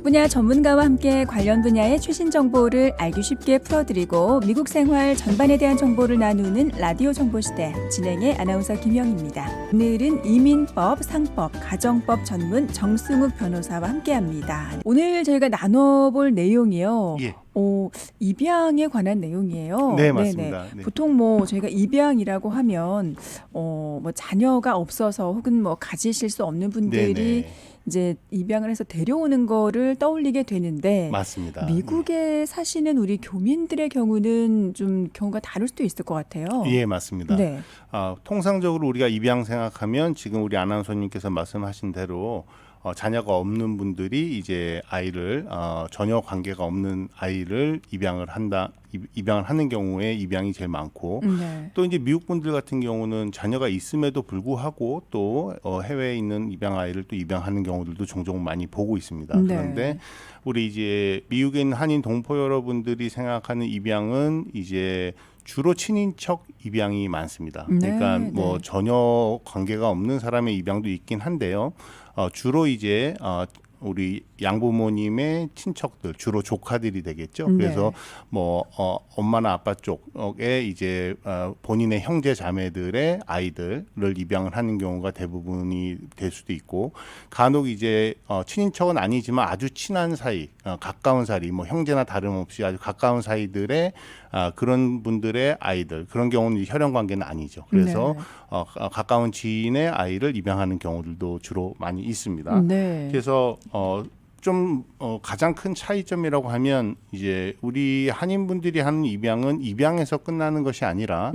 분야 전문가와 함께 관련 분야의 최신 정보를 알기 쉽게 풀어드리고 미국 생활 전반에 대한 정보를 나누는 라디오 정보시대 진행의 아나운서 김영입니다. 오늘은 이민법, 상법, 가정법 전문 정승욱 변호사와 함께합니다. 오늘 저희가 나눠볼 내용이요. 예. 입양에 관한 내용이에요. 네, 맞습니다. 네. 보통 저희가 입양이라고 하면 자녀가 없어서 혹은 가지실 수 없는 분들이 네네. 이제 입양을 해서 데려오는 거를 떠올리게 되는데 맞습니다. 미국에 사시는 우리 교민들의 경우는 좀 경우가 다를 수도 있을 것 같아요. 예, 맞습니다. 네. 통상적으로 우리가 입양 생각하면 지금 우리 아나운서님께서 말씀하신 대로 자녀가 없는 분들이 이제 아이를 전혀 관계가 없는 아이를 입양을 하는 경우에 입양이 제일 많고 네. 또 이제 미국 분들 같은 경우는 자녀가 있음에도 불구하고 또 해외에 있는 입양 아이를 또 입양하는 경우들도 종종 많이 보고 있습니다. 네. 그런데 우리 이제 미국에 있는 한인 동포 여러분들이 생각하는 입양은 이제 주로 친인척 입양이 많습니다. 그러니까 네. 전혀 관계가 없는 사람의 입양도 있긴 한데요. 주로 이제 우리 양부모님의 친척들, 주로 조카들이 되겠죠. 그래서 엄마나 아빠 쪽에 이제 본인의 형제 자매들의 아이들을 입양을 하는 경우가 대부분이 될 수도 있고, 간혹 이제 친인척은 아니지만 아주 친한 사이, 가까운 사이, 형제나 다름없이 아주 가까운 사이들의 그런 분들의 아이들, 그런 경우는 혈연 관계는 아니죠. 그래서 가까운 지인의 아이를 입양하는 경우들도 주로 많이 있습니다. 네. 그래서 가장 큰 차이점이라고 하면 이제 우리 한인분들이 하는 입양은 입양에서 끝나는 것이 아니라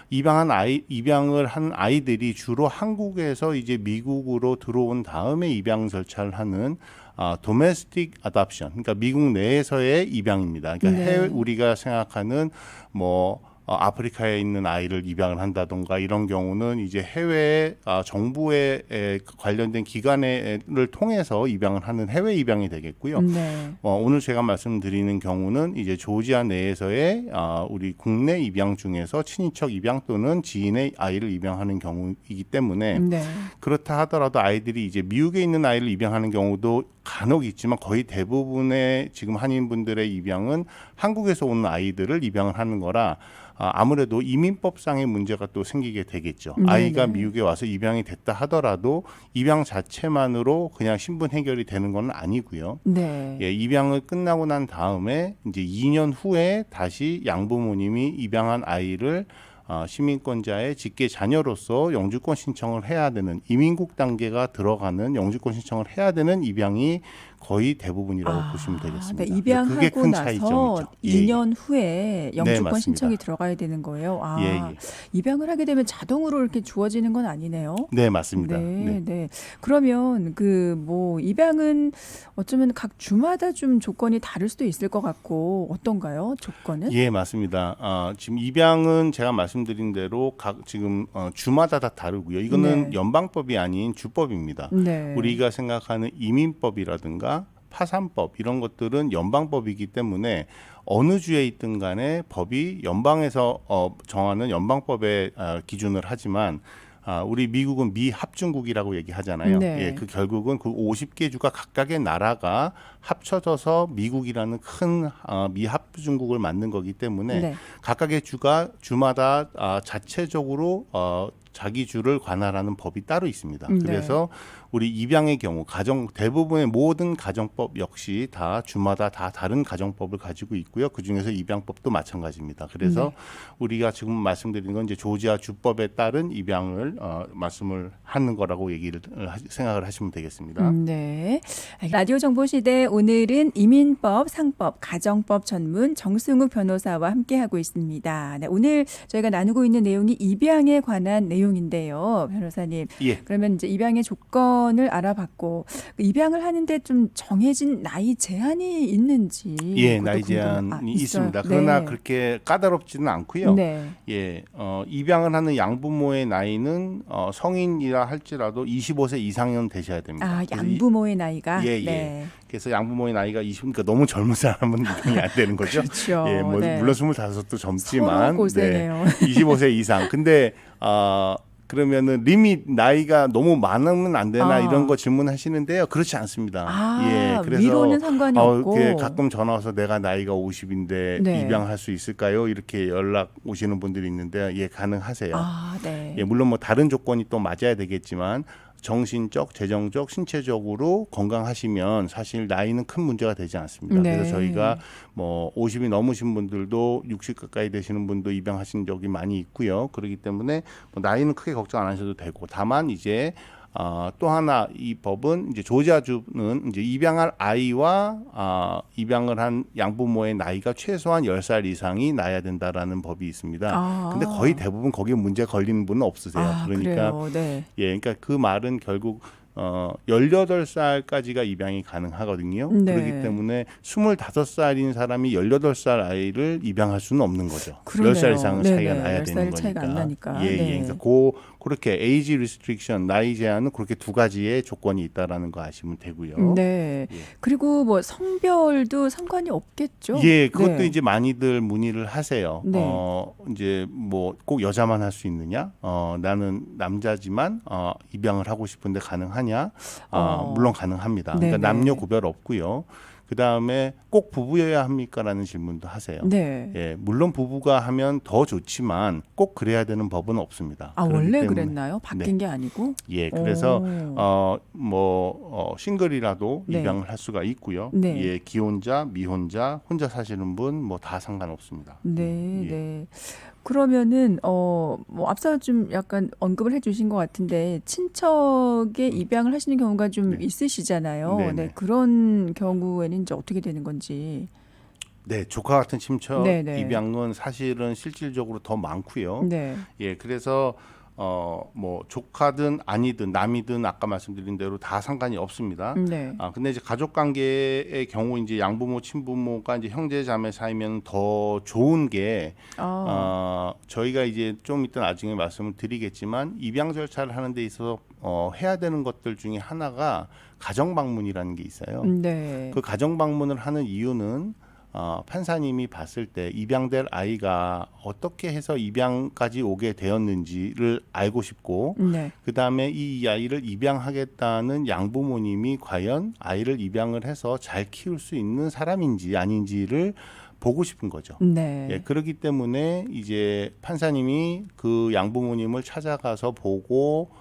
입양을 한 아이들이 주로 한국에서 이제 미국으로 들어온 다음에 입양 절차를 하는 domestic adoption, 그러니까 미국 내에서의 입양입니다. 그러니까 우리가 생각하는 아프리카에 있는 아이를 입양을 한다던가 이런 경우는 이제 해외 정부에 관련된 기관을 통해서 입양을 하는 해외 입양이 되겠고요. 오늘 제가 말씀드리는 경우는 이제 조지아 내에서의 우리 국내 입양 중에서 친인척 입양 또는 지인의 아이를 입양하는 경우이기 때문에 그렇다 하더라도 아이들이 이제 미국에 있는 아이를 입양하는 경우도 간혹 있지만 거의 대부분의 지금 한인분들의 입양은 한국에서 오는 아이들을 입양을 하는 거라 아무래도 이민법상의 문제가 또 생기게 되겠죠. 아이가 미국에 와서 입양이 됐다 하더라도 입양 자체만으로 그냥 신분 해결이 되는 건 아니고요. 예, 입양을 끝나고 난 다음에 이제 2년 후에 다시 양부모님이 입양한 아이를 시민권자의 직계 자녀로서 영주권 신청을 해야 되는 이민국 단계가 들어가는 영주권 신청을 해야 되는 입양이 거의 대부분이라고 보시면 되겠습니다. 네, 입양하고 그게 큰 나서 차이점이죠. 2년 후에 영주권 네, 신청이 들어가야 되는 거예요. 예. 입양을 하게 되면 자동으로 이렇게 주어지는 건 아니네요. 네, 맞습니다. 네. 그러면 입양은 어쩌면 각 주마다 좀 조건이 다를 수도 있을 것 같고 어떤가요? 조건은? 예, 맞습니다. 지금 입양은 제가 말씀드린 대로 지금 주마다 다 다르고요. 이거는 연방법이 아닌 주법입니다. 우리가 생각하는 이민법이라든가 파산법 이런 것들은 연방법이기 때문에 어느 주에 있든 간에 법이 연방에서 정하는 연방법에 기준을 하지만 우리 미국은 미합중국이라고 얘기하잖아요. 예, 결국은 그 50개 주가 각각의 나라가 합쳐져서 미국이라는 큰 미합중국을 만든 거기 때문에 각각의 주마다 자체적으로 자기 주를 관할하는 법이 따로 있습니다. 그래서 우리 입양의 경우 대부분의 모든 가정법 역시 다 주마다 다 다른 가정법을 가지고 있고요. 그중에서 입양법도 마찬가지입니다. 그래서 우리가 지금 말씀드리는 건 이제 조지아 주법에 따른 입양을 말씀을 하는 거라고 생각을 하시면 되겠습니다. 네. 라디오 정보시대 오늘은 이민법, 상법, 가정법 전문 정승욱 변호사와 함께하고 있습니다. 네, 오늘 저희가 나누고 있는 내용이 입양에 관한 내용인데요. 변호사님. 예. 그러면 이제 입양의 조건을 알아봤고 입양을 하는데 좀 정해진 나이 제한이 있는지. 예, 나이 제한이 있습니다. 그러나 그렇게 까다롭지는 않고요. 예, 입양을 하는 양부모의 나이는 성인이라 할지라도 25세 이상은 되셔야 됩니다. 양부모의 나이가? 예. 그래서 양부모의 나이가 20, 그러니까 너무 젊은 사람은 입양이 안 되는 거죠. 그렇죠. 예, 물론 25도 젊지만 고생해요. 25세 이상. 근데 그러면은 리밋 나이가 너무 많으면 안 되나 이런 거 질문하시는데요. 그렇지 않습니다. 그래서 위로는 상관이 없고 가끔 전화 와서 내가 나이가 50인데 네. 입양할 수 있을까요? 이렇게 연락 오시는 분들이 있는데 가능하세요. 네. 물론 뭐 다른 조건이 또 맞아야 되겠지만 정신적, 재정적, 신체적으로 건강하시면 사실 나이는 큰 문제가 되지 않습니다. 네. 그래서 저희가 뭐 50이 넘으신 분들도 60 가까이 되시는 분도 입양하신 적이 많이 있고요. 그렇기 때문에 뭐 나이는 크게 걱정 안 하셔도 되고, 다만 이제 또 하나 이 법은 이제 조지아주는 이제 입양할 아이와 입양을 한 양부모의 나이가 최소한 10살 이상이 나야 된다라는 법이 있습니다. 근데 거의 대부분 거기에 문제 걸리는 분은 없으세요. 그러니까 그래요? 네. 그러니까 그 말은 결국 18살까지가 입양이 가능하거든요. 네. 그렇기 때문에 25살인 사람이 18살 아이를 입양할 수는 없는 거죠. 그러네요. 10살 이상은 차이가 네네. 나야 10살 되는 거니까. 차이가 안 나니까. 그러니까 그렇게 에이지 리스트릭션, 나이 제한은 그렇게 두 가지의 조건이 있다라는 거 아시면 되고요. 네. 그리고 뭐 성별도 상관이 없겠죠? 그것도 네. 이제 많이들 문의를 하세요. 네. 이제 뭐 꼭 여자만 할 수 있느냐? 나는 남자지만 입양을 하고 싶은데 가능하냐? 물론 가능합니다. 그러니까 네네. 남녀 구별 없고요. 그 다음에 꼭 부부여야 합니까라는 질문도 하세요. 네. 물론 부부가 하면 더 좋지만 꼭 그래야 되는 법은 없습니다. 원래 그랬나요? 바뀐 게 아니고? 그래서 싱글이라도 네. 입양을 할 수가 있고요. 네. 기혼자, 미혼자, 혼자 사시는 분 뭐 다 상관없습니다. 네. 그러면은 뭐 앞서 좀 약간 언급을 해주신 것 같은데 친척에 입양을 하시는 경우가 좀 있으시잖아요. 네네. 그런 경우에는 이제 어떻게 되는 건지. 조카 같은 친척 네네. 입양은 사실은 실질적으로 더 많고요. 네. 그래서 뭐 조카든 아니든 남이든 아까 말씀드린 대로 다 상관이 없습니다. 네. 근데 이제 가족 관계의 경우 이제 양부모, 친부모가 이제 형제 자매 사이면 더 좋은 게 저희가 이제 좀 이따 나중에 말씀을 드리겠지만 입양 절차를 하는 데 있어서 해야 되는 것들 중에 하나가 가정 방문이라는 게 있어요. 네. 그 가정 방문을 하는 이유는 판사님이 봤을 때 입양될 아이가 어떻게 해서 입양까지 오게 되었는지를 알고 싶고 네. 그다음에 이 아이를 입양하겠다는 양부모님이 과연 아이를 입양을 해서 잘 키울 수 있는 사람인지 아닌지를 보고 싶은 거죠. 네. 그렇기 때문에 이제 판사님이 그 양부모님을 찾아가서 보고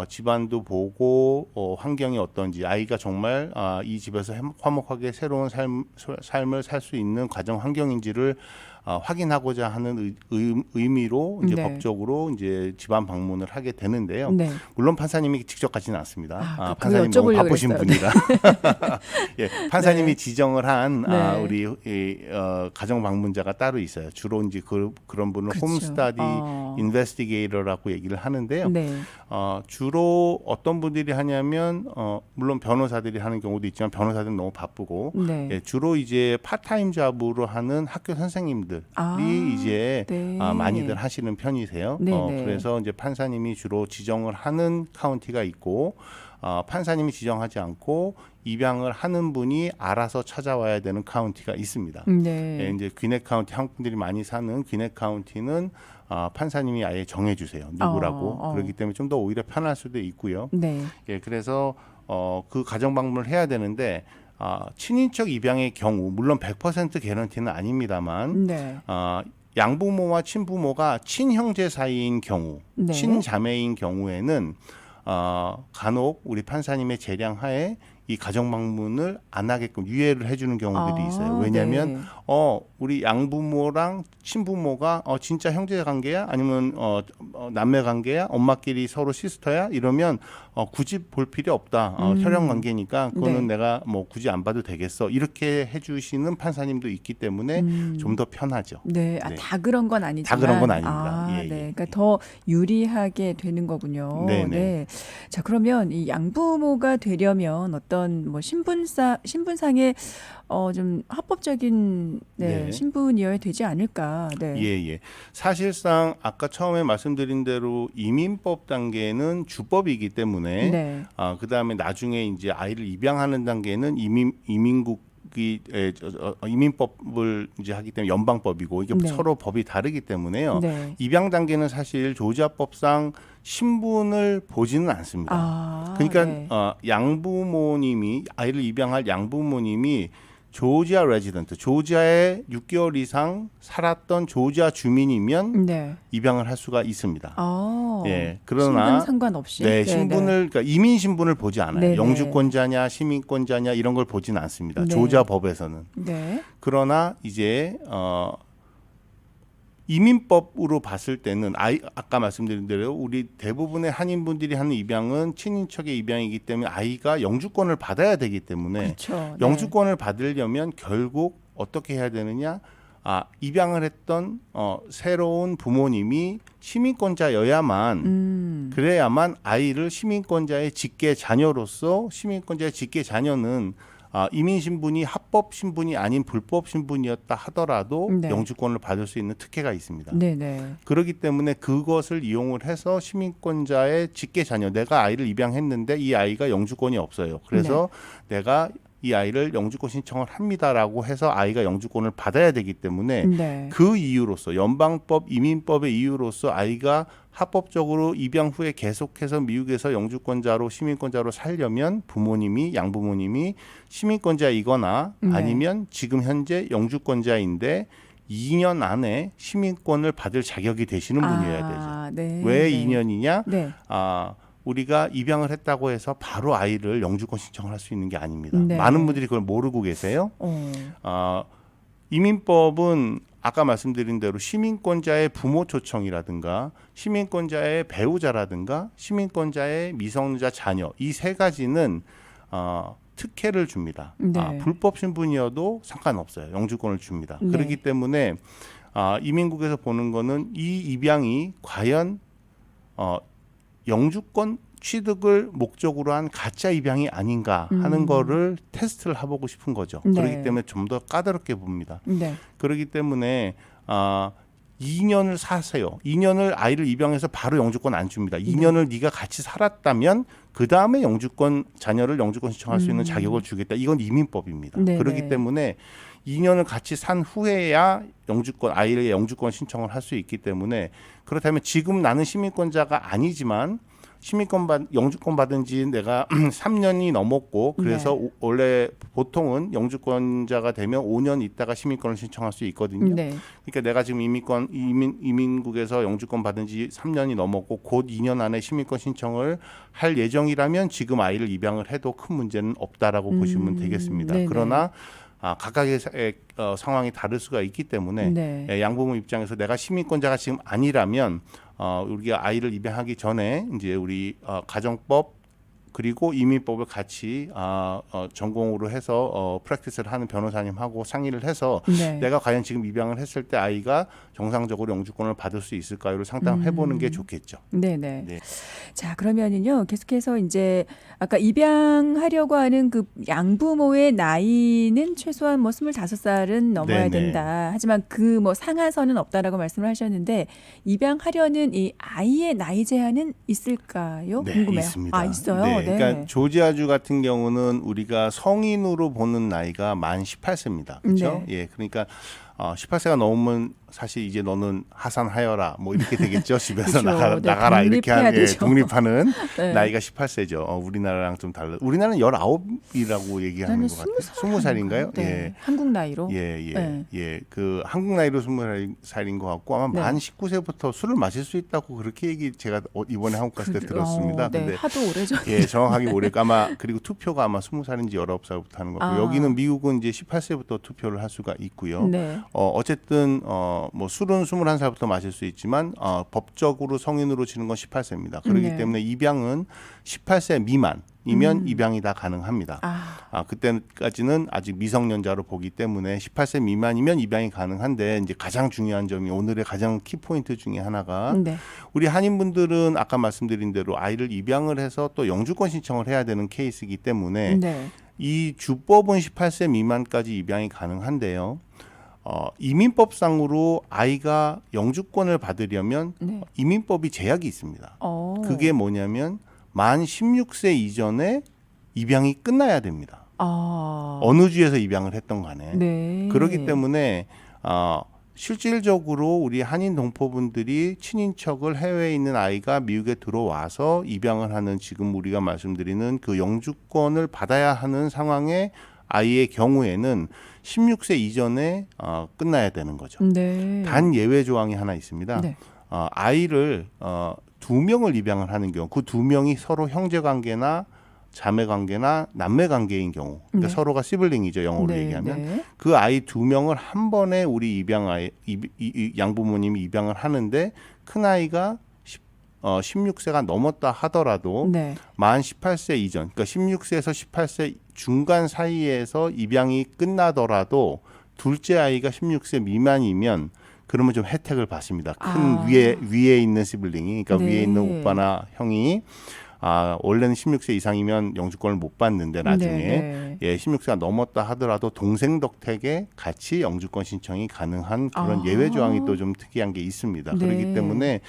집안도 보고 환경이 어떤지 아이가 정말 이 집에서 화목하게 새로운 삶을 살 수 있는 가정 환경인지를 확인하고자 하는 의미로 이제 법적으로 이제 집안 방문을 하게 되는데요. 네. 물론 판사님이 직접 가지는 않습니다. 그게 판사님 너무 바쁘신 그랬어요. 분이라 판사님이 네. 지정을 한 네. 우리 가정 방문자가 따로 있어요. 주로 이제 그런 분을 그렇죠. 홈스터디 인베스티게이터라고 얘기를 하는데요. 네. 주로 어떤 분들이 하냐면 물론 변호사들이 하는 경우도 있지만 변호사들은 너무 바쁘고 네. 주로 이제 파타임 잡으로 하는 학교 선생님들이 이제 네. 많이들 하시는 편이세요. 네네. 그래서 이제 판사님이 주로 지정을 하는 카운티가 있고 판사님이 지정하지 않고 입양을 하는 분이 알아서 찾아와야 되는 카운티가 있습니다. 네. 이제 귀넷 카운티 한국 분들이 많이 사는 귀넷 카운티는 판사님이 아예 정해주세요. 누구라고. 그렇기 때문에 좀 더 오히려 편할 수도 있고요. 네. 그래서 그 가정 방문을 해야 되는데 친인척 입양의 경우 물론 100% 개런티는 아닙니다만 네. 양부모와 친부모가 친형제 사이인 경우, 네. 친자매인 경우에는 간혹 우리 판사님의 재량하에 이 가정 방문을 안 하게끔 유예를 해주는 경우들이 있어요. 왜냐하면 네. 우리 양부모랑 친부모가 진짜 형제 관계야 아니면 남매 관계야 엄마끼리 서로 시스터야 이러면 굳이 볼 필요 없다. 혈연 관계니까 그거는 네. 내가 뭐 굳이 안 봐도 되겠어. 이렇게 해주시는 판사님도 있기 때문에 좀 더 편하죠. 네. 다 그런 건 아니지만. 다 그런 건 아닙니다. 네. 그러니까 더 유리하게 되는 거군요. 네네. 네. 자, 그러면 이 양부모가 되려면 어떤 뭐 신분상의 좀 합법적인 네. 신분이어야 되지 않을까. 네. 예. 사실상 아까 처음에 말씀드린 대로 이민법 단계는 주법이기 때문에 네. 그다음에 나중에 이제 아이를 입양하는 단계는 이민법을 이제 하기 때문에 연방법이고 이게 네. 서로 법이 다르기 때문에요. 네. 입양 단계는 사실 조지아법상 신분을 보지는 않습니다. 그러니까 네. 양부모님이 아이를 입양할 양부모님이 조지아 레지던트, 조지아에 6개월 이상 살았던 조지아 주민이면 네. 입양을 할 수가 있습니다. 예, 그러나 신분 상관없이. 네, 신분을 그러니까 이민 신분을 보지 않아요. 네네. 영주권자냐 시민권자냐 이런 걸 보지는 않습니다. 네. 조지아 법에서는. 네. 그러나 이제 이민법으로 봤을 때는 아까 말씀드린 대로 우리 대부분의 한인분들이 하는 입양은 친인척의 입양이기 때문에 아이가 영주권을 받아야 되기 때문에 그렇죠. 영주권을 받으려면 결국 어떻게 해야 되느냐? 입양을 했던 새로운 부모님이 시민권자여야만 그래야만 아이를 시민권자의 직계 자녀로서 시민권자의 직계 자녀는 이민 신분이 합법 신분이 아닌 불법 신분이었다 하더라도 네. 영주권을 받을 수 있는 특혜가 있습니다. 네네. 그렇기 때문에 그것을 이용을 해서 시민권자의 직계 자녀, 내가 아이를 입양했는데 이 아이가 영주권이 없어요. 그래서 내가 이 아이를 영주권 신청을 합니다라고 해서 아이가 영주권을 받아야 되기 때문에 네. 그 이유로서 연방법 이민법의 이유로서 아이가 합법적으로 입양 후에 계속해서 미국에서 영주권자로 시민권자로 살려면 부모님이 양부모님이 시민권자이거나 네. 아니면 지금 현재 영주권자인데 2년 안에 시민권을 받을 자격이 되시는 분이어야 되죠. 네. 왜 네. 2년이냐? 네. 우리가 입양을 했다고 해서 바로 아이를 영주권 신청을 할 수 있는 게 아닙니다. 네. 많은 분들이 그걸 모르고 계세요. 이민법은 아까 말씀드린 대로 시민권자의 부모 초청이라든가 시민권자의 배우자라든가 시민권자의 미성년자 자녀 이 세 가지는 특혜를 줍니다. 네. 불법 신분이어도 상관없어요. 영주권을 줍니다. 네. 그렇기 때문에 이민국에서 보는 거는 이 입양이 과연 영주권 취득을 목적으로 한 가짜 입양이 아닌가 하는 거를 테스트를 해보고 싶은 거죠. 네. 그렇기 때문에 좀 더 까다롭게 봅니다. 네. 그렇기 때문에 2년을 사세요. 2년을 아이를 입양해서 바로 영주권 안 줍니다. 2년을 네가 같이 살았다면 그 다음에 자녀를 영주권 신청할 수 있는 자격을 주겠다. 이건 이민법입니다. 네네. 그렇기 때문에 2년을 같이 산 후에야 아이의 영주권 신청을 할 수 있기 때문에 그렇다면 지금 나는 시민권자가 아니지만 영주권 받은 지 내가 3년이 넘었고 그래서 네. 원래 보통은 영주권자가 되면 5년 있다가 시민권을 신청할 수 있거든요. 네. 그러니까 내가 지금 이민국에서 영주권 받은 지 3년이 넘었고 곧 2년 안에 시민권 신청을 할 예정이라면 지금 아이를 입양을 해도 큰 문제는 없다라고 보시면 되겠습니다. 네네. 그러나 각각의 상황이 다를 수가 있기 때문에 네. 양부모 입장에서 내가 시민권자가 지금 아니라면 우리가 아이를 입양하기 전에 이제 우리 가정법 그리고 이민법을 같이 전공으로 해서 프랙티스를 하는 변호사님하고 상의를 해서 네. 내가 과연 지금 입양을 했을 때 아이가 정상적으로 영주권을 받을 수 있을까요를 상담해 보는 게 좋겠죠. 네네. 네. 자, 그러면은요, 계속해서 이제 아까 입양하려고 하는 그 양부모의 나이는 최소한 뭐 25살은 넘어야 네네. 된다. 하지만 그 뭐 상하선은 없다라고 말씀을 하셨는데 입양하려는 이 아이의 나이 제한은 있을까요? 네, 궁금해요. 있습니다. 있어요? 네, 그러니까 조지아주 같은 경우는 우리가 성인으로 보는 나이가 만 18세입니다. 그렇죠? 네. 예, 그러니까 18세가 넘으면 사실 이제 너는 하산하여라 뭐 이렇게 되겠죠. 집에서 그렇죠. 네, 나가라 이렇게 독립해야 되죠. 독립하는 네. 나이가 18세죠. 우리나라랑 좀 달라. 우리나라는 19이라고 얘기하는 나는 것 같아요. 20살인가요? 네. 예. 한국 나이로. 예. 네. 그 한국 나이로 20살인 것 같고 아마 네. 만 19세부터 술을 마실 수 있다고 그렇게 제가 이번에 한국 갔을 때 들었습니다. 네. 근데 하도 오래전. 예, 정확하게 모르겠고 아마 그리고 투표가 아마 20살인지 19살부터 하는 거고 여기는 미국은 이제 18세부터 투표를 할 수가 있고요. 네. 어쨌든 뭐 술은 21살부터 마실 수 있지만 법적으로 성인으로 치는 건 18세입니다. 그렇기 네. 때문에 입양은 18세 미만이면 입양이 다 가능합니다. 그때까지는 아직 미성년자로 보기 때문에 18세 미만이면 입양이 가능한데 이제 가장 중요한 점이 오늘의 가장 키포인트 중에 하나가 네. 우리 한인분들은 아까 말씀드린 대로 아이를 입양을 해서 또 영주권 신청을 해야 되는 케이스이기 때문에 네. 이 주법은 18세 미만까지 입양이 가능한데요. 이민법상으로 아이가 영주권을 받으려면 네. 이민법이 제약이 있습니다. 그게 뭐냐면 만 16세 이전에 입양이 끝나야 됩니다. 어느 주에서 입양을 했던 간에. 네. 그렇기 때문에 실질적으로 우리 한인 동포분들이 친인척을 해외에 있는 아이가 미국에 들어와서 입양을 하는 지금 우리가 말씀드리는 그 영주권을 받아야 하는 상황의 아이의 경우에는 16세 이전에 끝나야 되는 거죠. 네. 단 예외 조항이 하나 있습니다. 네. 아이를 2명을 입양을 하는 경우, 그 2명이 서로 형제 관계나 자매 관계나 남매 관계인 경우, 그러니까 네. 서로가 시블링이죠, 영어로 네, 얘기하면. 네. 그 아이 2명을 한 번에 우리 입양 아이 양부모님이 입양을 하는데 큰 아이가 16세가 넘었다 하더라도 네. 만 18세 이전, 그러니까 16세에서 18세 중간 사이에서 입양이 끝나더라도 둘째 아이가 16세 미만이면 그러면 좀 혜택을 받습니다. 큰 위에 있는 시블링이, 그러니까 네. 위에 있는 오빠나 형이 원래는 16세 이상이면 영주권을 못 받는데 나중에 네. 예, 16세가 넘었다 하더라도 동생 덕택에 같이 영주권 신청이 가능한 그런 예외 조항이 또 좀 특이한 게 있습니다. 네. 그렇기 때문에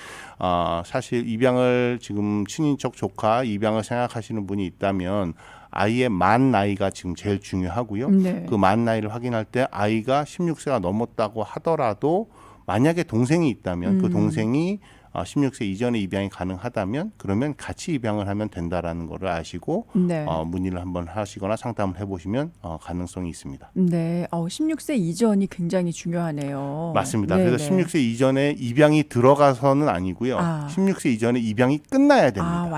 사실 입양을 지금 친인척 조카 입양을 생각하시는 분이 있다면 아이의 만 나이가 지금 제일 중요하고요. 네. 그 만 나이를 확인할 때 아이가 16세가 넘었다고 하더라도 만약에 동생이 있다면 그 동생이 16세 이전에 입양이 가능하다면 그러면 같이 입양을 하면 된다라는 거를 아시고 네. 문의를 한번 하시거나 상담을 해보시면 가능성이 있습니다. 네. 16세 이전이 굉장히 중요하네요. 맞습니다. 네, 그래서 네. 16세 이전에 입양이 들어가서는 아니고요. 16세 이전에 입양이 끝나야 됩니다.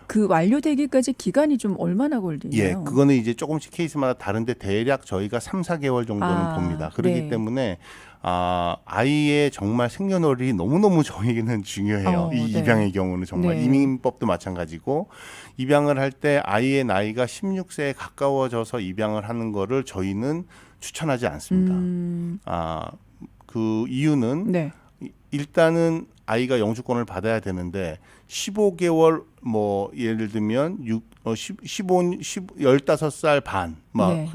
그 완료되기까지 기간이 좀 얼마나 걸리나요? 예, 그거는 이제 조금씩 케이스마다 다른데 대략 저희가 3, 4개월 정도는 봅니다. 그렇기 네. 때문에 아이의 정말 생년월일이 너무너무 저희는 중요해요. 이 네. 입양의 경우는 정말 네. 이민법도 마찬가지고 입양을 할 때 아이의 나이가 16세에 가까워져서 입양을 하는 거를 저희는 추천하지 않습니다. 그 이유는 네. 일단은 아이가 영주권을 받아야 되는데 15개월 뭐 예를 들면 15살 반 막 네.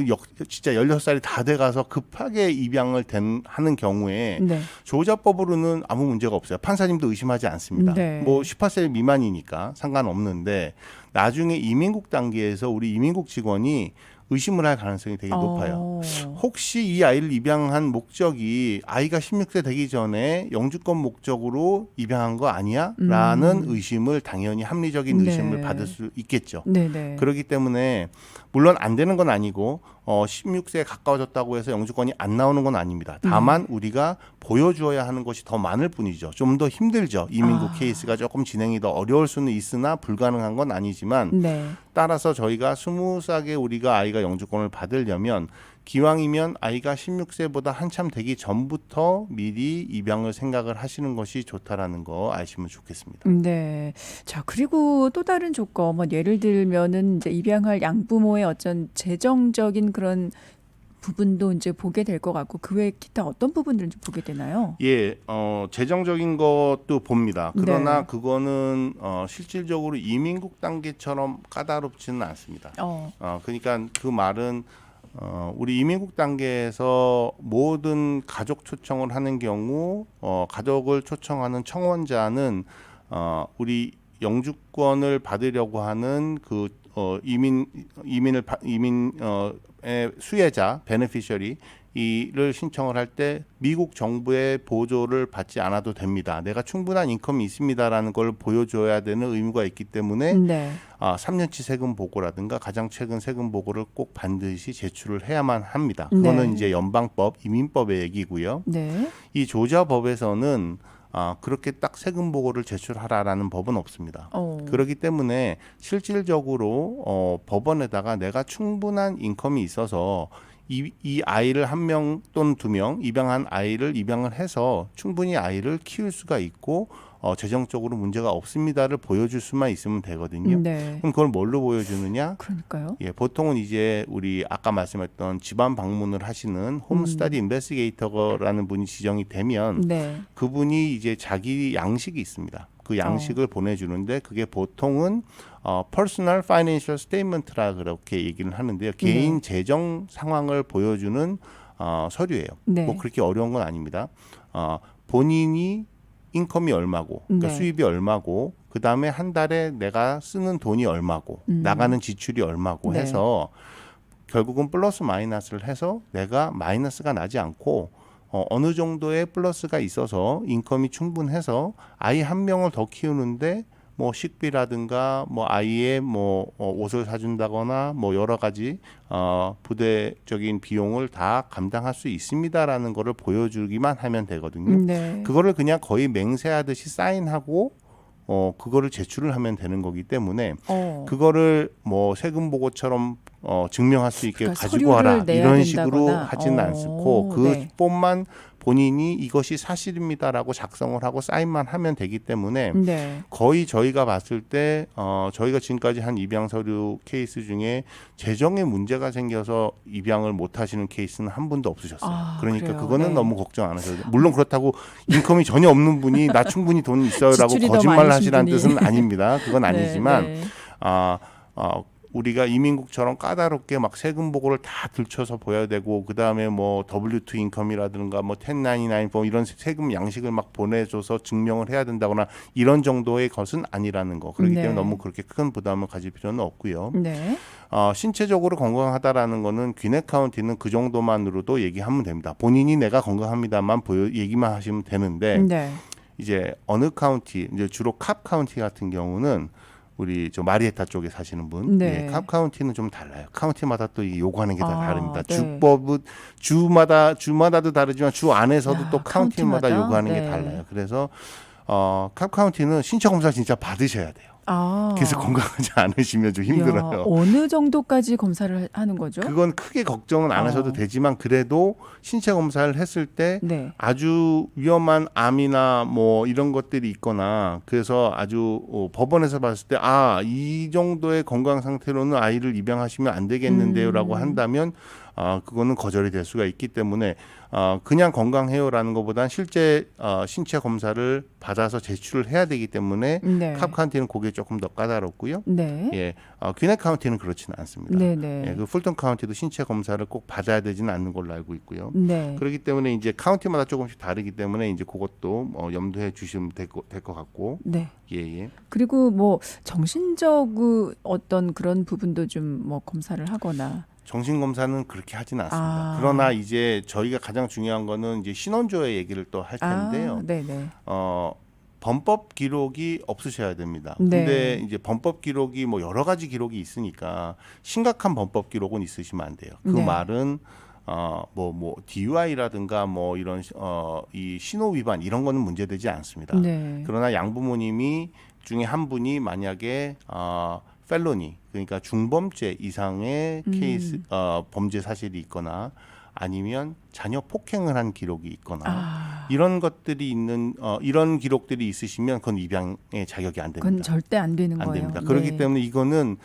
진짜 16살이 다 돼가서 급하게 입양을 하는 경우에 네. 조자법으로는 아무 문제가 없어요. 판사님도 의심하지 않습니다. 네. 뭐 18세 미만이니까 상관없는데 나중에 이민국 단계에서 우리 이민국 직원이 의심을 할 가능성이 되게 높아요. 혹시 이 아이를 입양한 목적이 아이가 16세 되기 전에 영주권 목적으로 입양한 거 아니야? 라는 의심을 당연히 합리적인 의심을 네. 받을 수 있겠죠. 네네. 그렇기 때문에 물론 안 되는 건 아니고 16세에 가까워졌다고 해서 영주권이 안 나오는 건 아닙니다. 다만 우리가 보여주어야 하는 것이 더 많을 뿐이죠. 좀 더 힘들죠. 이민국 케이스가 조금 진행이 더 어려울 수는 있으나 불가능한 건 아니지만 네. 따라서 저희가 20살에 우리가 아이가 영주권을 받으려면 기왕이면 아이가 16세보다 한참 되기 전부터 미리 입양을 생각을 하시는 것이 좋다라는 거 아시면 좋겠습니다. 네. 자, 그리고 또 다른 조건, 뭐 예를 들면은 이제 입양할 양부모의 어떤 재정적인 그런 부분도 이제 보게 될 것 같고 그 외에 기타 어떤 부분들을 좀 보게 되나요? 예, 재정적인 것도 봅니다. 그러나 네. 그거는 실질적으로 이민국 단계처럼 까다롭지는 않습니다. 그러니까 그 말은 우리 이민국 단계에서 모든 가족 초청을 하는 경우 가족을 초청하는 청원자는 우리 영주권을 받으려고 하는 그 이민의 수혜자 베네피셔리 이를 신청을 할 때 미국 정부의 보조를 받지 않아도 됩니다. 내가 충분한 인컴이 있습니다라는 걸 보여줘야 되는 의무가 있기 때문에 네. 3년치 세금 보고라든가 가장 최근 세금 보고를 꼭 반드시 제출을 해야만 합니다. 그거는 네. 이제 연방법, 이민법의 얘기고요. 네. 이 조자법에서는 그렇게 딱 세금 보고를 제출하라라는 법은 없습니다. 그렇기 때문에 실질적으로 법원에다가 내가 충분한 인컴이 있어서 이 아이를 1명 또는 2명 입양한 아이를 입양을 해서 충분히 아이를 키울 수가 있고 재정적으로 문제가 없습니다를 보여줄 수만 있으면 되거든요. 네. 그럼 그걸 뭘로 보여주느냐? 그러니까요. 예, 보통은 이제 우리 아까 말씀했던 집안 방문을 하시는 홈 스터디 인베스티게이터라는 분이 지정이 되면 네. 그분이 이제 자기 양식이 있습니다. 그 양식을 보내주는데 그게 보통은 Personal Financial Statement라 그렇게 얘기를 하는데요. 개인 재정 상황을 보여주는 서류예요. 네. 뭐 그렇게 어려운 건 아닙니다. 본인이 인컴이 얼마고, 그러니까 네. 수입이 얼마고, 그 다음에 한 달에 내가 쓰는 돈이 얼마고, 나가는 지출이 얼마고 네. 해서 결국은 플러스 마이너스를 해서 내가 마이너스가 나지 않고 어느 정도의 플러스가 있어서 인컴이 충분해서 아이 한 명을 더 키우는데 뭐 식비라든가 뭐 아이의 뭐 옷을 사준다거나 뭐 여러 가지 부대적인 비용을 다 감당할 수 있습니다라는 거를 보여주기만 하면 되거든요. 네. 그거를 그냥 거의 맹세하듯이 사인하고 그거를 제출을 하면 되는 거기 때문에 그거를 뭐 세금 보고처럼 증명할 수 있게 그러니까 가지고 와라 이런 식으로 된다거나. 하지는 않고 그 네. 폰만 본인이 이것이 사실입니다라고 작성을 하고 사인만 하면 되기 때문에 네. 거의 저희가 봤을 때 저희가 지금까지 한 입양 서류 케이스 중에 재정에 문제가 생겨서 입양을 못 하시는 케이스는 한 분도 없으셨어요. 그러니까 그래요? 그거는 네. 너무 걱정 안 하셔도 돼요. 물론 그렇다고 인컴이 전혀 없는 분이 나 충분히 돈 있어요라고 지출이 더 거짓말을 많으신 하시라는 분이. 뜻은 아닙니다. 그건 아니지만 네. 우리가 이민국처럼 까다롭게 막 세금 보고를 다 들춰서 보여야 되고 그다음에 뭐 W2 인컴이라든가 뭐 1099 뭐 이런 세금 양식을 막 보내줘서 증명을 해야 된다거나 이런 정도의 것은 아니라는 거. 그렇기 네. 때문에 너무 그렇게 큰 부담을 가질 필요는 없고요. 네. 신체적으로 건강하다라는 거는 귀넷 카운티는 그 정도만으로도 얘기하면 됩니다. 본인이 내가 건강합니다만 얘기만 하시면 되는데 네. 이제 어느 카운티 이제 주로 캅 카운티 같은 경우는 우리 저 마리에타 쪽에 사시는 분, 네. 캅 카운티는 좀 달라요. 카운티마다 또 요구하는 게 다 다릅니다. 네. 주법은 주마다도 다르지만 주 안에서도 또 카운티마다 요구하는 게 달라요. 그래서 캅 카운티는 신체 검사 진짜 받으셔야 돼요. 그래서 건강하지 않으시면 좀 힘들어요. 어느 정도까지 검사를 하는 거죠? 그건 크게 걱정은 안 하셔도 되지만 그래도 신체 검사를 했을 때 네. 아주 위험한 암이나 뭐 이런 것들이 있거나 그래서 아주 법원에서 봤을 때 이 정도의 건강 상태로는 아이를 입양하시면 안 되겠는데요라고 한다면 그거는 거절이 될 수가 있기 때문에 그냥 건강해요라는 것보다는 실제 신체 검사를 받아서 제출을 해야 되기 때문에 네. 캅 카운티는 그게 조금 더 까다롭고요. 네. 예, 귀넷 카운티는 그렇지는 않습니다. 네네. 예, 그 풀턴 카운티도 신체 검사를 꼭 받아야 되지는 않는 걸로 알고 있고요. 네. 그렇기 때문에 이제 카운티마다 조금씩 다르기 때문에 이제 그것도 염두해 주시면 될 것 같고. 네. 예. 그리고 뭐 정신적 어떤 그런 부분도 좀 뭐 검사를 하거나. 정신 검사는 그렇게 하지는 않습니다. 그러나 이제 저희가 가장 중요한 거는 이제 신원조회 얘기를 또 할 텐데요. 네네. 범법 기록이 없으셔야 됩니다. 네. 근데 이제 범법 기록이 뭐 여러 가지 기록이 있으니까 심각한 범법 기록은 있으시면 안 돼요. 그 네. 말은 뭐 DUI라든가 뭐 이런 이 신호 위반 이런 거는 문제되지 않습니다. 네. 그러나 양부모님이 중에 한 분이 만약에 펠로니 그러니까 중범죄 이상의 케이스 범죄 사실이 있거나 아니면 자녀 폭행을 한 기록이 있거나 이런 것들이 있는 이런 기록들이 있으시면 그건 입양의 자격이 안 됩니다. 그건 절대 안 되는 안 거예요. 됩니다. 그렇기 때문에 이거는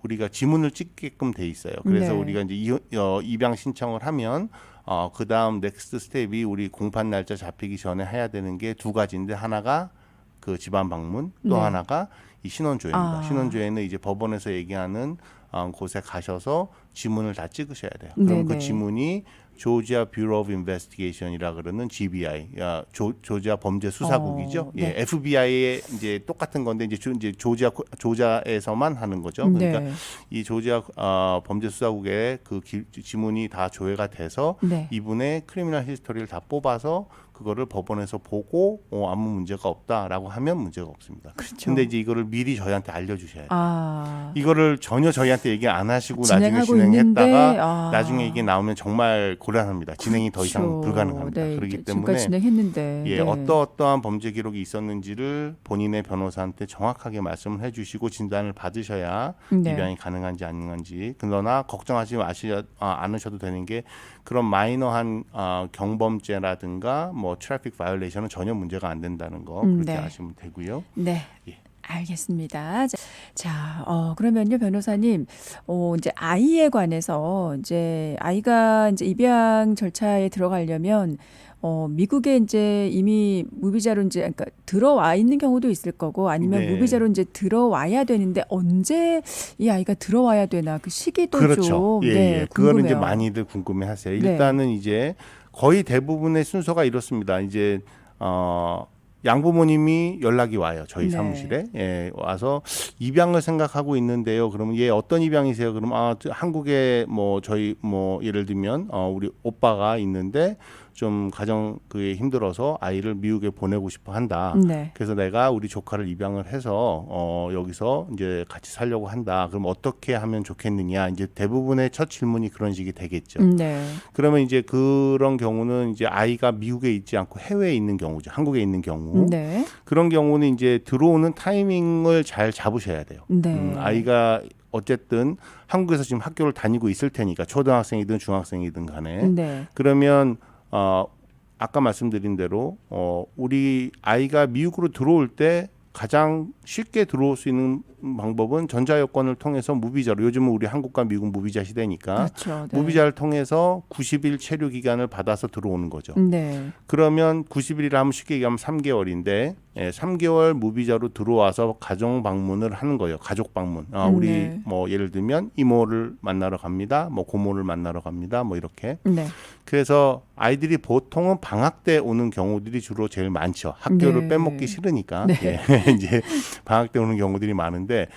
우리가 지문을 찍게끔 돼 있어요. 그래서 네. 우리가 이제 입양 신청을 하면 그 다음 넥스트 스텝이 우리 공판 날짜 잡히기 전에 해야 되는 게 두 가지인데 하나가 그 집안 방문 또 네. 하나가 이 신원조회입니다. 신원조회는 이제 법원에서 얘기하는 곳에 가셔서 지문을 다 찍으셔야 돼요. 그럼 네네. 그 지문이 조지아 뷰러 오브 인베스티게이션이라 그러는 GBI, 조지아 범죄 수사국이죠. 네. 예, FBI의 이제 똑같은 건데 이제 조지아에서만 하는 거죠. 그러니까 네. 이 조지아 범죄 수사국에 그 지문이 다 조회가 돼서 네. 이분의 크리미널 히스토리를 다 뽑아서 그거를 법원에서 보고 아무 문제가 없다라고 하면 문제가 없습니다. 그렇죠. 근데 이제 이거를 미리 저희한테 알려주셔야 돼요. 네. 이거를 전혀 저희한테 얘기 안 하시고 나중에 진행하고 진행했다가 있는데, 나중에 이게 나오면 정말 곤란합니다. 진행이 더 이상 그렇죠. 불가능합니다. 네, 그렇기 지금까지 때문에 진행했는데. 예, 네. 어떠한 범죄 기록이 있었는지를 본인의 변호사한테 정확하게 말씀을 해주시고 진단을 받으셔야 네. 입양이 가능한지 아닌지. 그러나 걱정하지 않으셔도 되는 게 그런 마이너한 경범죄라든가 뭐 트래픽 바이올레이션은 전혀 문제가 안 된다는 거 그렇게 네. 아시면 되고요. 네. 예. 알겠습니다. 자, 그러면요, 변호사님, 이제 아이에 관해서 이제 아이가 이제 입양 절차에 들어가려면 미국에 이제 이미 무비자로 이제 그러니까 들어와 있는 경우도 있을 거고 아니면 네. 무비자로 이제 들어와야 되는데 언제 이 아이가 들어와야 되나 그 시기도 그렇죠. 좀 예, 네, 예. 그거는 이제 궁금해요. 많이들 궁금해하세요. 네. 일단은 이제 거의 대부분의 순서가 이렇습니다. 이제 양부모님이 연락이 와요. 저희 네. 사무실에 와서 입양을 생각하고 있는데요. 그러면 얘 어떤 입양이세요? 그러면 한국에 뭐 저희 뭐 예를 들면 우리 오빠가 있는데 좀 가정 그게 힘들어서 아이를 미국에 보내고 싶어 한다. 네. 그래서 내가 우리 조카를 입양을 해서 여기서 이제 같이 살려고 한다. 그럼 어떻게 하면 좋겠느냐? 이제 대부분의 첫 질문이 그런 식이 되겠죠. 네. 그러면 이제 그런 경우는 이제 아이가 미국에 있지 않고 해외에 있는 경우죠. 한국에 있는 경우. 네. 그런 경우는 이제 들어오는 타이밍을 잘 잡으셔야 돼요. 네. 아이가 어쨌든 한국에서 지금 학교를 다니고 있을 테니까 초등학생이든 중학생이든 간에 네. 그러면 아까 말씀드린 대로 우리 아이가 미국으로 들어올 때 가장 쉽게 들어올 수 있는 방법은 전자여권을 통해서 무비자로, 요즘은 우리 한국과 미국 무비자 시대니까 그렇죠. 네. 무비자를 통해서 90일 체류 기간을 받아서 들어오는 거죠. 네. 그러면 90일이라 하면 쉽게 얘기하면 3개월인데 3개월 무비자로 들어와서 가정 방문을 하는 거예요. 가족 방문. 우리 네. 뭐 예를 들면 이모를 만나러 갑니다. 뭐 고모를 만나러 갑니다. 뭐 이렇게. 네. 그래서 아이들이 보통은 방학 때 오는 경우들이 주로 제일 많죠. 학교를 네. 빼먹기 싫으니까. 네. 예. 이제 방학 때 오는 경우들이 많은데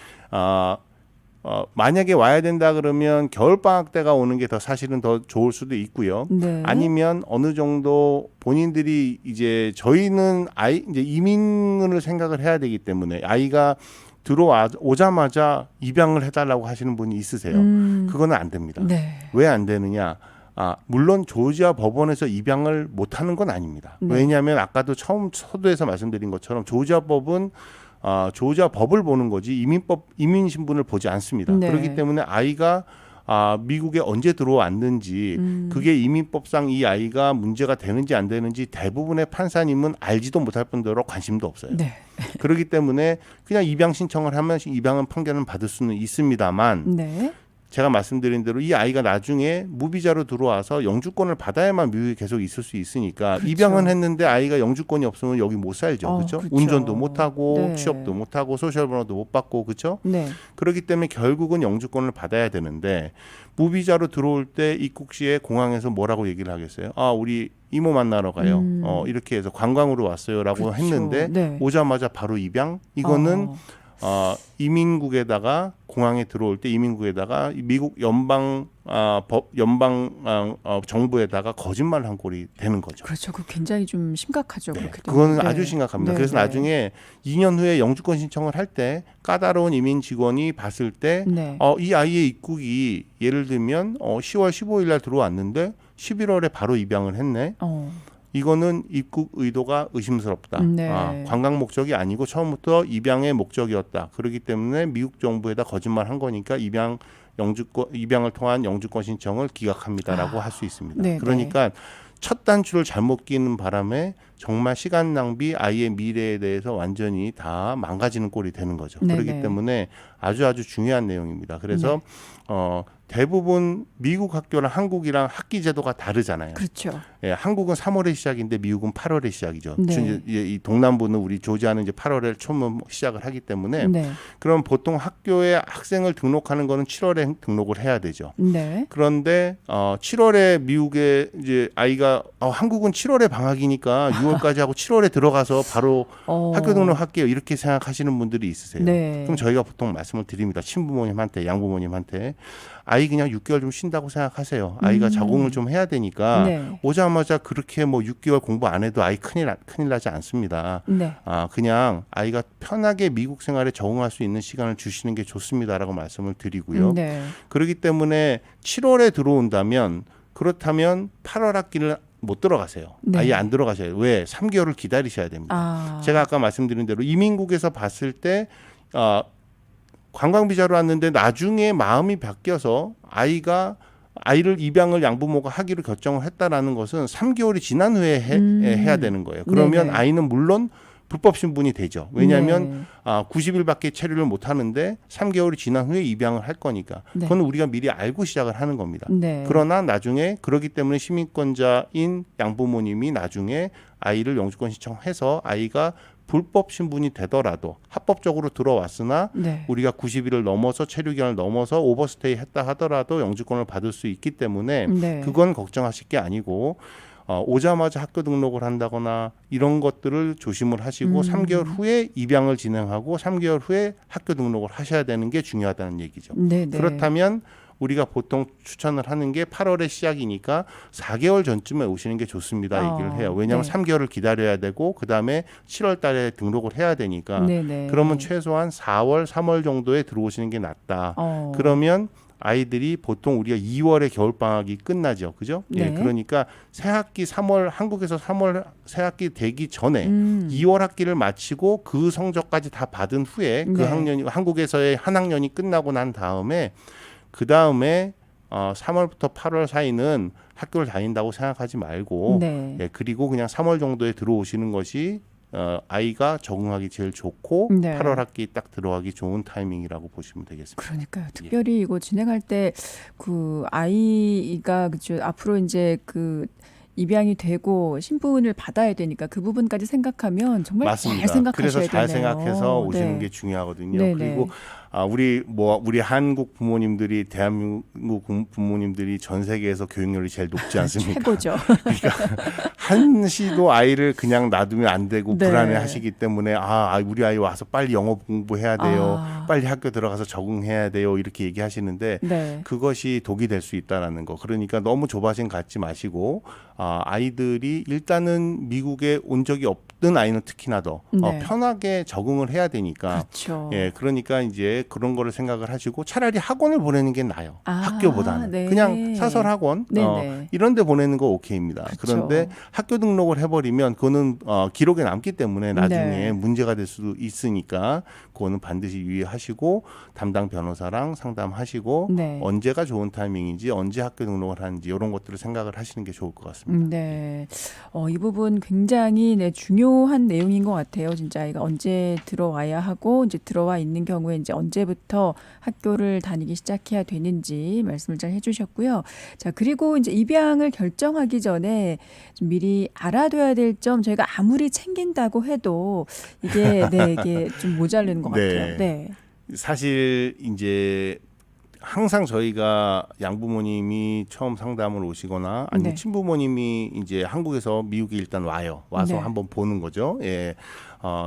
만약에 와야 된다 그러면 겨울 방학 때가 오는 게 더 사실은 더 좋을 수도 있고요. 네. 아니면 어느 정도 본인들이 이제 저희는 이제 이민을 생각을 해야 되기 때문에 아이가 오자마자 입양을 해달라고 하시는 분이 있으세요. 그거는 안 됩니다. 네. 왜 안 되느냐? 물론 조지아 법원에서 입양을 못하는 건 아닙니다. 네. 왜냐하면 아까도 처음 서두에서 말씀드린 것처럼 조지아 법은 조지아 법을 보는 거지 이민 신분을 보지 않습니다. 네. 그렇기 때문에 아이가 미국에 언제 들어왔는지 그게 이민법상 이 아이가 문제가 되는지 안 되는지 대부분의 판사님은 알지도 못할 뿐더러 관심도 없어요. 네. 그렇기 때문에 그냥 입양 신청을 하면 입양은 판결은 받을 수는 있습니다만 네. 제가 말씀드린 대로 이 아이가 나중에 무비자로 들어와서 영주권을 받아야만 미국에 계속 있을 수 있으니까 그렇죠. 입양은 했는데 아이가 영주권이 없으면 여기 못 살죠. 그렇죠? 그렇죠. 운전도 못 하고 네. 취업도 못 하고 소셜번호도 못 받고 그렇죠? 네. 그렇기 때문에 결국은 영주권을 받아야 되는데 무비자로 들어올 때 입국 시에 공항에서 뭐라고 얘기를 하겠어요? 우리 이모 만나러 가요. 이렇게 해서 관광으로 왔어요라고 그렇죠. 했는데 네. 오자마자 바로 입양? 이거는 이민국에다가 공항에 들어올 때 이민국에다가 미국 연방 정부에다가 거짓말 한 꼴이 되는 거죠. 그렇죠. 그 굉장히 좀 심각하죠. 네, 그렇게 그거는 되면. 아주 네. 심각합니다. 네, 그래서 네. 나중에 2년 후에 영주권 신청을 할 때 까다로운 이민 직원이 봤을 때 네. 이 아이의 입국이 예를 들면 10월 15일 날 들어왔는데 11월에 바로 입양을 했네. 이거는 입국 의도가 의심스럽다. 네. 관광 목적이 아니고 처음부터 입양의 목적이었다. 그렇기 때문에 미국 정부에다 거짓말한 거니까 입양을 통한 영주권 신청을 기각합니다라고 할 수 있습니다. 네, 그러니까 첫 단추를 잘못 끼는 바람에 정말 시간 낭비, 아이의 미래에 대해서 완전히 다 망가지는 꼴이 되는 거죠. 네, 그렇기 네. 때문에 아주 중요한 내용입니다. 그래서 대부분 미국 학교랑 한국이랑 학기 제도가 다르잖아요. 그렇죠. 예, 한국은 3월에 시작인데 미국은 8월에 시작이죠. 네. 이 동남부는 우리 조지아는 이제 8월에 처음 시작을 하기 때문에 네. 그럼 보통 학교에 학생을 등록하는 거는 7월에 등록을 해야 되죠. 네. 그런데 7월에 미국에 이제 아이가 한국은 7월에 방학이니까 6월까지 하고 7월에 들어가서 바로 학교 등록할게요. 이렇게 생각하시는 분들이 있으세요. 네. 그럼 저희가 보통 말씀을 드립니다. 친부모님한테, 양부모님한테 아이 그냥 6개월 좀 쉰다고 생각하세요. 아이가 적응을 좀 해야 되니까 네. 오자마자 그렇게 뭐 6개월 공부 안 해도 아이 큰일 나지 않습니다. 네. 그냥 아이가 편하게 미국 생활에 적응할 수 있는 시간을 주시는 게 좋습니다라고 말씀을 드리고요. 네. 그렇기 때문에 7월에 들어온다면 그렇다면 8월 학기를 못 들어가세요. 네. 아예 안 들어가셔요. 왜? 3개월을 기다리셔야 됩니다. 제가 아까 말씀드린 대로 이민국에서 봤을 때 관광 비자로 왔는데 나중에 마음이 바뀌어서 아이를 입양을 양부모가 하기로 결정을 했다라는 것은 3개월이 지난 후에 해야 되는 거예요. 그러면 네네. 아이는 물론 불법 신분이 되죠. 왜냐하면 네. 90일밖에 체류를 못 하는데 3개월이 지난 후에 입양을 할 거니까. 네. 그건 우리가 미리 알고 시작을 하는 겁니다. 네. 그러나 나중에 그렇기 때문에 시민권자인 양부모님이 나중에 아이를 영주권 신청해서 아이가 불법 신분이 되더라도 합법적으로 들어왔으나 네. 우리가 90일을 넘어서 체류 기간을 넘어서 오버스테이 했다 하더라도 영주권을 받을 수 있기 때문에 네. 그건 걱정하실 게 아니고 오자마자 학교 등록을 한다거나 이런 것들을 조심을 하시고 3개월 후에 입양을 진행하고 3개월 후에 학교 등록을 하셔야 되는 게 중요하다는 얘기죠. 네, 네. 그렇다면 우리가 보통 추천을 하는 게 8월의 시작이니까 4개월 전쯤에 오시는 게 좋습니다. 얘기를 해요. 왜냐하면 네. 3개월을 기다려야 되고 그다음에 7월 달에 등록을 해야 되니까 네네. 그러면 최소한 4월, 3월 정도에 들어오시는 게 낫다. 그러면 아이들이 보통 우리가 2월에 겨울방학이 끝나죠. 그죠? 네. 예, 그러니까 새학기 3월, 한국에서 3월 새학기 되기 전에 2월 학기를 마치고 그 성적까지 다 받은 후에 그 네. 학년이 한국에서의 한 학년이 끝나고 난 다음에 그 다음에 3월부터 8월 사이는 학교를 다닌다고 생각하지 말고 네. 예, 그리고 그냥 3월 정도에 들어오시는 것이 아이가 적응하기 제일 좋고 네. 8월 학기 딱 들어가기 좋은 타이밍이라고 보시면 되겠습니다. 그러니까요. 특별히 이거 진행할 때 그 아이가 그죠 앞으로 이제 그 입양이 되고 신분을 받아야 되니까 그 부분까지 생각하면 정말 맞습니다. 잘 생각하셔야 그래서 잘 되네요. 생각해서 오시는 네. 게 중요하거든요. 네네. 그리고 우리 한국 부모님들이 대한민국 부모님들이 전 세계에서 교육열이 제일 높지 않습니까? 최고죠. 그러니까 한시도 아이를 그냥 놔두면 안 되고 네. 불안해하시기 때문에 우리 아이 와서 빨리 영어 공부해야 돼요. 아. 빨리 학교 들어가서 적응해야 돼요. 이렇게 얘기하시는데 네. 그것이 독이 될 수 있다라는 거. 그러니까 너무 조바심 갖지 마시고 아이들이 일단은 미국에 온 적이 없던 아이는 특히나 더 네. 편하게 적응을 해야 되니까. 그렇죠. 예, 그러니까 이제 그런 거를 생각을 하시고 차라리 학원을 보내는 게 나아요. 학교보다는. 네. 그냥 사설 학원 이런 데 보내는 거 오케이입니다. 그렇죠. 그런데 학교 등록을 해버리면 그거는 기록에 남기 때문에 나중에 네. 문제가 될 수도 있으니까 그거는 반드시 유의하시고 담당 변호사랑 상담하시고 네. 언제가 좋은 타이밍인지 언제 학교 등록을 하는지 이런 것들을 생각을 하시는 게 좋을 것 같습니다. 네. 이 부분 굉장히 중요한 내용인 것 같아요. 진짜 아이가 언제 들어와야 하고 이제 들어와 있는 경우에 이제 언제부터 학교를 다니기 시작해야 되는지 말씀을 잘 해주셨고요. 자, 그리고 이제 입양을 결정하기 전에 좀 미리 알아둬야 될 점 저희가 아무리 챙긴다고 해도 이게 이게 좀 모자르는 것 같아요. 네. 사실 이제 항상 저희가 양부모님이 처음 상담을 오시거나 아니면 네. 친부모님이 이제 한국에서 미국에 일단 와서 네. 한번 보는 거죠. 예.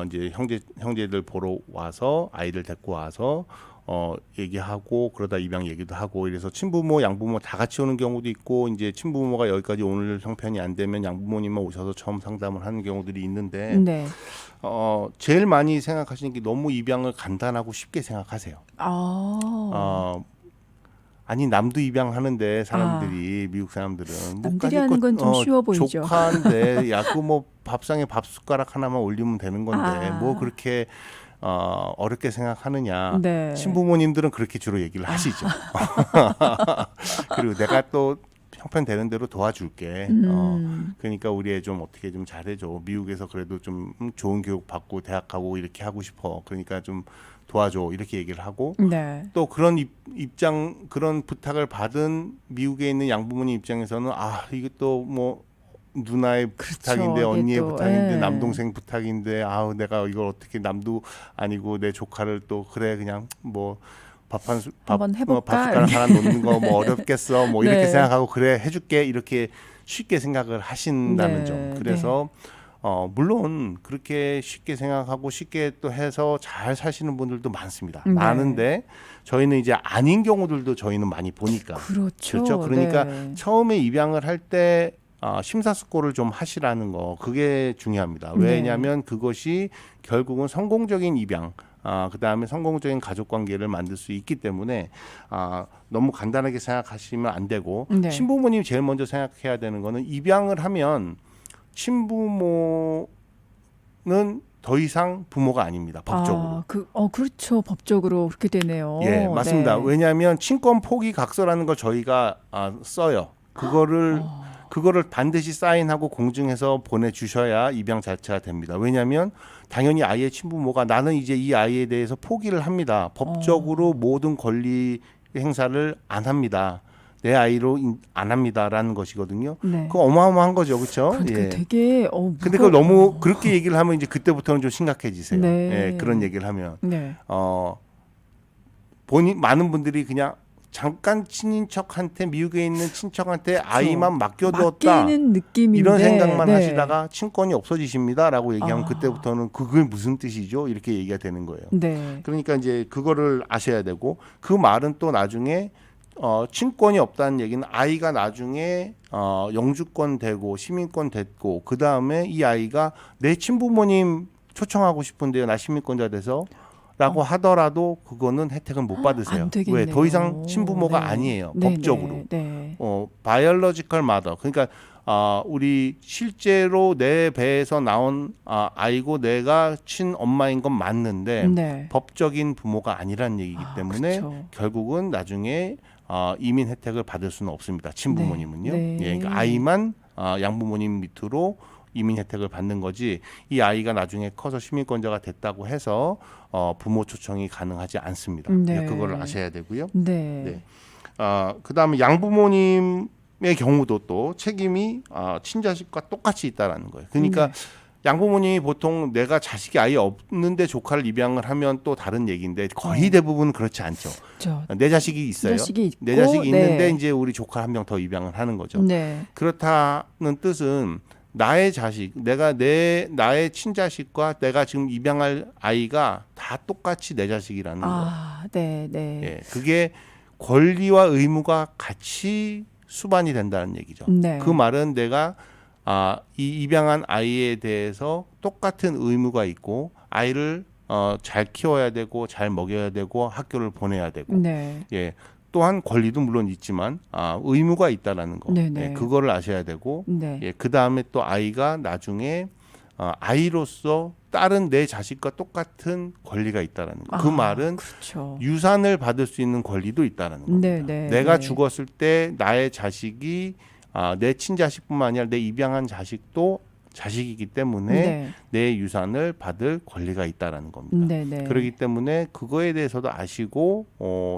이제 형제들 보러 와서 아이들 데리고 와서 얘기하고 그러다 입양 얘기도 하고 이래서 친부모, 양부모 다 같이 오는 경우도 있고 이제 친부모가 여기까지 오늘 형편이 안 되면 양부모님만 오셔서 처음 상담을 하는 경우들이 있는데 네. 제일 많이 생각하시는 게 너무 입양을 간단하고 쉽게 생각하세요. 아니 남도 입양하는데 사람들이 미국 사람들은 남들이 하는 건 좀 쉬워 보이죠. 조카인데 그 뭐 밥상에 밥 숟가락 하나만 올리면 되는 건데 뭐 그렇게 어렵게 생각하느냐. 네. 신부모님들은 그렇게 주로 얘기를 하시죠. 그리고 내가 또 형편되는 대로 도와줄게. 그러니까 우리 애 좀 어떻게 좀 잘해줘. 미국에서 그래도 좀 좋은 교육 받고 대학 가고 이렇게 하고 싶어. 그러니까 좀 도와줘. 이렇게 얘기를 하고 네. 또 그런 그런 부탁을 받은 미국에 있는 양부모님 입장에서는 이것도 뭐 누나의 부탁인데 언니의 부탁인데 남동생 부탁인데 내가 이걸 어떻게 남도 아니고 내 조카를 또 그래 그냥 뭐 한번 해볼까? 밥 숟가락 하나 놓는 거 뭐 어렵겠어 뭐 이렇게 네. 생각하고 그래 해줄게 이렇게 쉽게 생각을 하신다는 점. 그래서 물론 그렇게 쉽게 생각하고 쉽게 또 해서 잘 사시는 분들도 많습니다. 많은데 저희는 이제 아닌 경우들도 저희는 많이 보니까 그렇죠. 그러니까 처음에 입양을 할 때 심사숙고를 좀 하시라는 거 그게 중요합니다. 왜냐하면 그것이 결국은 성공적인 입양 그다음에 성공적인 가족관계를 만들 수 있기 때문에 너무 간단하게 생각하시면 안 되고 친부모님이 제일 먼저 생각해야 되는 거는 입양을 하면 친부모는 더 이상 부모가 아닙니다. 법적으로. 그렇죠. 법적으로 그렇게 되네요. 예, 맞습니다. 네. 왜냐하면 친권 포기 각서라는 걸 저희가 써요. 그거를 반드시 사인하고 공증해서 보내주셔야 입양 자체가 됩니다. 왜냐하면 당연히 아이의 친부모가 나는 이제 이 아이에 대해서 포기를 합니다. 법적으로 모든 권리 행사를 안 합니다. 내 아이로 안 합니다라는 것이거든요. 네. 그거 어마어마한 거죠, 그렇죠? 그러니까 되게 근데 그걸 너무 그렇게 얘기를 하면 이제 그때부터는 좀 심각해지세요. 네. 예, 그런 얘기를 하면 네. 많은 분들이 그냥 잠깐 친인척한테 미국에 있는 친척한테 그렇죠. 아이만 맡겨두었다 맡기는 느낌인데 이런 생각만 하시다가 친권이 없어지십니다라고 얘기하면 그때부터는 그게 무슨 뜻이죠? 이렇게 얘기가 되는 거예요. 네. 그러니까 이제 그거를 아셔야 되고 그 말은 또 나중에 친권이 없다는 얘기는 아이가 나중에 영주권 되고 시민권 됐고 그 다음에 이 아이가 내 친부모님 초청하고 싶은데요, 나 시민권자 돼서라고 하더라도 그거는 혜택은 못 받으세요. 왜? 더 이상 친부모가 네. 아니에요. 네, 법적으로. 네. 바이올로지컬 마더. 그러니까 우리 실제로 내 배에서 나온 아이고 내가 친엄마인 건 맞는데 네. 법적인 부모가 아니란 얘기이기 때문에 그렇죠. 결국은 나중에 이민 혜택을 받을 수는 없습니다. 친부모님은요. 네. 예, 그러니까 아이만 양부모님 밑으로 이민 혜택을 받는 거지 이 아이가 나중에 커서 시민권자가 됐다고 해서 부모 초청이 가능하지 않습니다. 네. 그걸 아셔야 되고요. 네. 네. 그다음에 양부모님의 경우도 또 책임이 친자식과 똑같이 있다라는 거예요. 그러니까 네. 양부모님이 보통 내가 자식이 아예 없는데 조카를 입양을 하면 또 다른 얘기인데 거의 대부분 그렇지 않죠. 그렇죠. 내 자식이 있어요. 자식이 있고, 내 자식이 있는데 네. 이제 우리 조카 한 명 더 입양을 하는 거죠. 네. 그렇다는 뜻은 나의 자식, 나의 친자식과 내가 지금 입양할 아이가 다 똑같이 내 자식이라는 거. 네, 네. 예, 그게 권리와 의무가 같이 수반이 된다는 얘기죠. 네. 그 말은 내가 이 입양한 아이에 대해서 똑같은 의무가 있고 아이를 잘 키워야 되고 잘 먹여야 되고 학교를 보내야 되고 네. 예. 또한 권리도 물론 있지만 의무가 있다라는 거. 네네. 예, 그거를 아셔야 되고 네. 예, 그다음에 또 아이가 나중에 아이로서 다른 내 자식과 똑같은 권리가 있다라는 거. 그 말은 그렇죠. 유산을 받을 수 있는 권리도 있다라는 겁니다. 네. 내가 네. 죽었을 때 나의 자식이 내 친자식뿐만 아니라 내 입양한 자식도 자식이기 때문에 네. 내 유산을 받을 권리가 있다라는 겁니다. 네. 그렇기 때문에 그거에 대해서도 아시고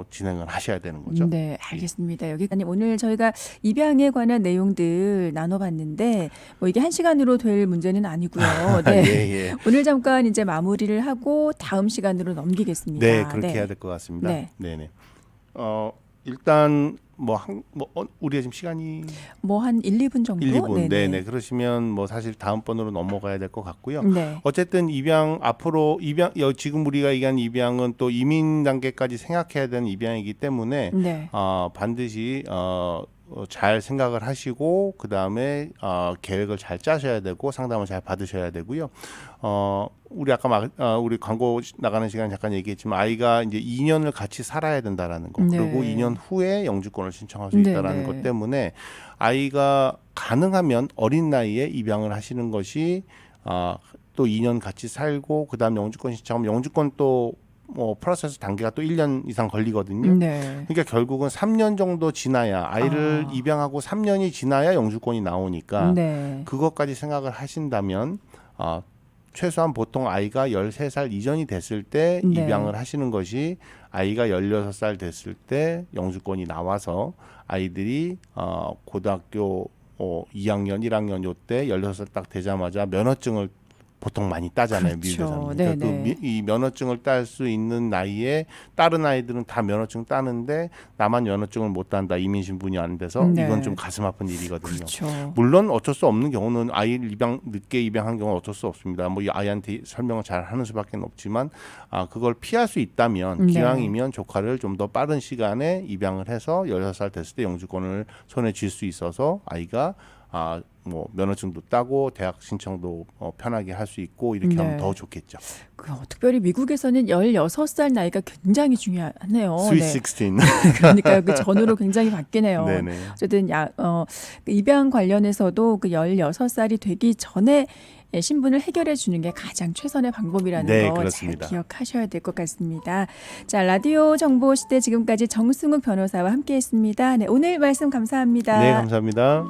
진행을 하셔야 되는 거죠. 네, 알겠습니다. 여기까지 오늘 저희가 입양에 관한 내용들 나눠봤는데 뭐 이게 1시간으로 될 문제는 아니고요. 네. 예. 오늘 잠깐 이제 마무리를 하고 다음 시간으로 넘기겠습니다. 네, 그렇게 해야 될 것 같습니다. 네. 네네. 일단 우리가 지금 시간이 뭐 한 1, 2분 정도? 1, 2분. 네네. 네네. 그러시면 뭐 사실 다음번으로 넘어가야 될 것 같고요. 네. 어쨌든 지금 우리가 얘기한 입양은 또 이민 단계까지 생각해야 되는 입양이기 때문에 네. 반드시 잘 생각을 하시고 그 다음에 계획을 잘 짜셔야 되고 상담을 잘 받으셔야 되고요. 우리 아까 우리 광고 나가는 시간 잠깐 얘기했지만 아이가 이제 2년을 같이 살아야 된다라는 거. 네. 그리고 2년 후에 영주권을 신청할 수 네, 있다라는 네. 것 때문에 아이가 가능하면 어린 나이에 입양을 하시는 것이 또 2년 같이 살고 그다음 영주권 신청하면 영주권 또 프로세스 단계가 또 1년 이상 걸리거든요. 네. 그러니까 결국은 3년 정도 지나야 아이를 입양하고 3년이 지나야 영주권이 나오니까 네. 그것까지 생각을 하신다면 최소한 보통 아이가 13살 이전이 됐을 때 네. 입양을 하시는 것이 아이가 16살 됐을 때 영주권이 나와서 아이들이 고등학교 2학년, 1학년 요때 16살 딱 되자마자 면허증을 보통 많이 따잖아요. 그렇죠. 미국에서는. 그러니까 이 면허증을 딸 수 있는 나이에 다른 아이들은 다 면허증 따는데 나만 면허증을 못 딴다. 이민 신분이 안 돼서 네. 이건 좀 가슴 아픈 일이거든요. 그렇죠. 물론 어쩔 수 없는 경우는 아이를 늦게 입양한 경우는 어쩔 수 없습니다. 뭐 이 아이한테 설명을 잘 하는 수밖에 없지만 그걸 피할 수 있다면 네. 기왕이면 조카를 좀 더 빠른 시간에 입양을 해서 16살 됐을 때 영주권을 손에 쥘 수 있어서 아이가 뭐 면허증도 따고 대학 신청도 편하게 할 수 있고 이렇게 하면 더 좋겠죠. 특별히 미국에서는 16살 나이가 굉장히 중요하네요. Sweet 16. 그러니까 그 전후로 굉장히 바뀌네요. 네네. 어쨌든 그 입양 관련해서도 그 16살이 되기 전에 신분을 해결해 주는 게 가장 최선의 방법이라는 네, 거 잘 그렇습니다. 기억하셔야 될 것 같습니다. 자, 라디오 정보 시대 지금까지 정승욱 변호사와 함께했습니다. 네, 오늘 말씀 감사합니다. 네, 감사합니다.